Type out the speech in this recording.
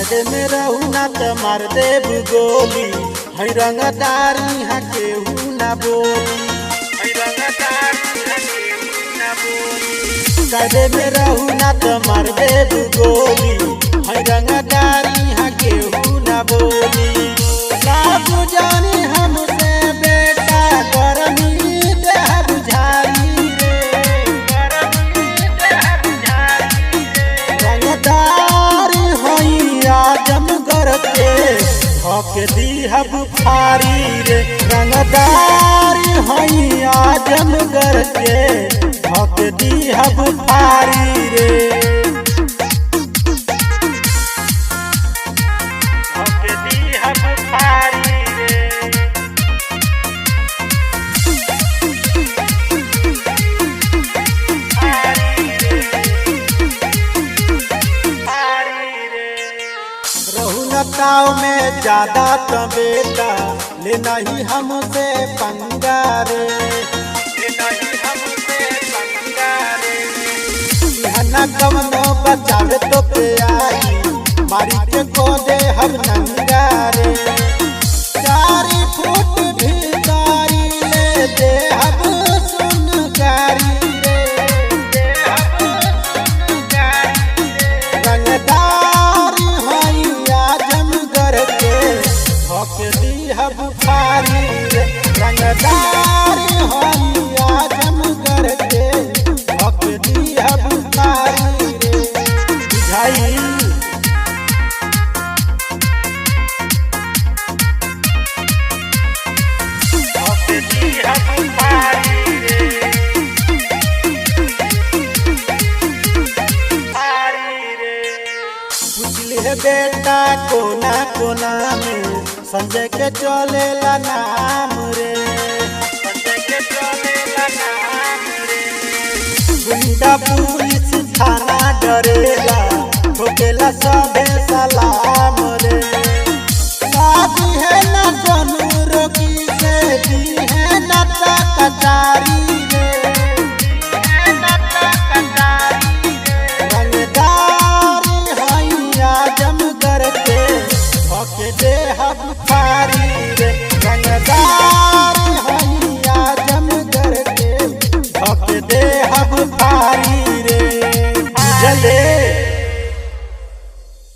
Side में रहू ना तो मार देब गोली, है रंगदारी यहाँ केहू ना बोली, है रंगदारी यहाँ केहू ना बोली। साइड में रहू ना तो मार देब गोली, है रंगदारी यहाँ केहू ना बोली। बाबू जानी हमसे बेटा करमी देह बुझाई रे, रंगदारी हई आजमगढ़ के हक दीहब फारी रे, रंगदारी हई आजमगढ़ के हक दीहब फारी रे, हक दीहब फारी रे। रहू नताव में ज्यादा तो बेटा ले नहीं हमसे पंगा रे, ले नहीं हमसे पंगा रे। ना कवनो बचावे तो पे आई, मारी के को दे हम नंगा रे। 4 फुट भीतरी ले दे हम सुन गारी रे, दे हम सुन गारी रे। रंगदारी हई आजमगढ़ के हक दीहब फारी रे, रंगदारी हई आजमगढ़ के हक दीहब फारी रे। बुझाई पुछले बेटा कोना कोना में संजय के चलेला नाम रे, संजय के चलेला नाम रे। गुंडा पुलिस थाना डरेला, ठोकेला सबे सलाम रे। शादी है ना जनू रोकी से दी है ना कचारी रे, दी है ना कचारी रे। रंगदारी हई आजमगढ़ के हक देहब फारी रे, रंगदारी